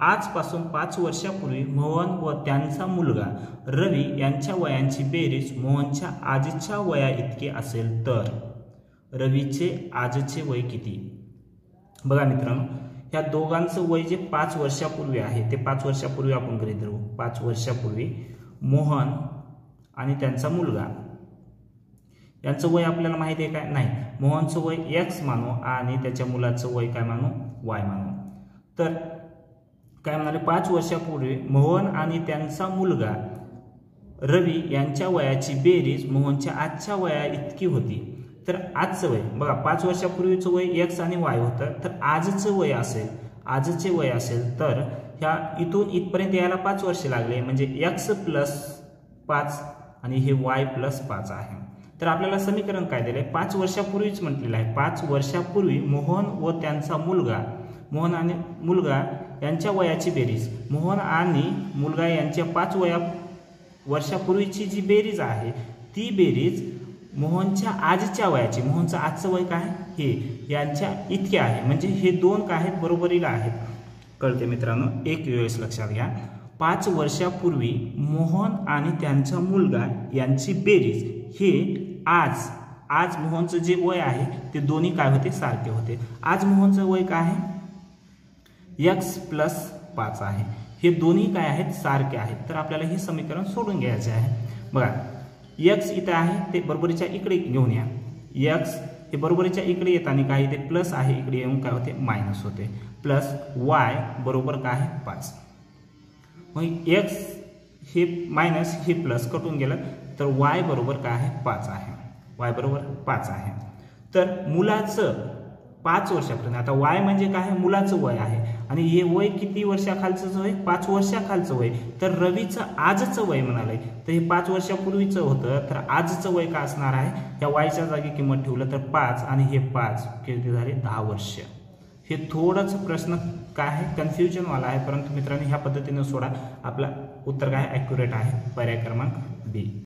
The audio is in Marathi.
आजपासून 5 वर्षापूर्वी मोहन व त्यांचा मुलगा रवी यांच्या वयांची बेरीज मोहनच्या आजच्या वया इतकी असेल तर रवीचे आजचे वय किती? बघा मित्रांनो, या दोघांचं वय जे 5 वर्षापूर्वी आहे ते 5 वर्षापूर्वी आपण गृहीत धरू. 5 वर्षापूर्वी मोहन आणि त्यांचा मुलगा यांचं वय आपल्याला माहिती आहे काय? नाही. मोहनचं वय x मानू आणि त्याच्या मुलाचं वय काय मानू? y मानू. तर काय म्हणाले? 5 वर्षापूर्वी मोहन आणि त्यांचा मुलगा रवी यांच्या वयाची बेरीज मोहनच्या आजच्या वया इतकी होती. तर आजचं वय बघा, 5 वर्षापूर्वीचं वय x आणि y होतं. तर आजचं वय असेल, आजचे वय असेल तर ह्या इथून इथपर्यंत यायला 5 वर्ष लागले, म्हणजे x + 5 आणि हे y + 5 आहे. तर आपल्याला समीकरण काय दिले? 5 वर्षापूर्वीच म्हटलेलं आहे. 5 वर्षापूर्वी मोहन व त्यांचा मुलगा, मोहन आणि मुलगा यांच्या वयाची बेरीज, मोहन आणि मुलगा यांच्या 5 वर्षापूर्वीची जी बेरीज आहे ती बेरीज मोहनच्या आजच्या वयाची, मोहनचं आजचं वय काय हे यांच्या इतके आहे. म्हणजे हे दोन काय आहेत? बरोबरीला आहेत. कळते मित्रांनो? एक वेळेस लक्षात घ्या. 5 वर्षापूर्वी मोहन आणि त्यांचा मुलगा यांची बेरीज हे आज मोहनचं जे वय आहे ते दोन्ही काय होते? सारखे होते. आज मोहनचं वय काय आहे? x + 5 आहे. हे दोन्ही काय आहेत? सारखे आहेत. तर आपल्याला हे समीकरण सोडून घ्यायचे आहे. बघा, x इथे आहे ते बरोबरीच्या इकडे घेऊन या. x हे बरोबरीच्या इकडे येताना काय ते प्लस आहे, इकडे येऊन काय होते? मायनस होते. प्लस y बरोबर काय आहे? 5. मग x हे मायनस हे प्लस कटून गेलं तर y बरोबर काय आहे? 5 आहे. y बरोबर 5 आहे. तर मुलाचं 5 वर्षापर्यंत, आता y म्हणजे काय? मुलाचं वय आहे आणि हे वय किती वर्षाखालचं वय? 5 वर्षाखालचं वय. तर रवीचं आजचं वय म्हणाले तर हे 5 वर्षापूर्वीचं होतं, तर आजचं वय काय असणार आहे? या वायच्या जागी किंमत ठेवलं तर 5 आणि हे 5 किती झाले? 10 वर्ष. हे थोडंच प्रश्न काय आहे? कन्फ्युजनवाला आहे, परंतु मित्रांनो ह्या पद्धतीने सोडा. आपला उत्तर काय ॲक्युरेट आहे? पर्याय क्रमांक बी.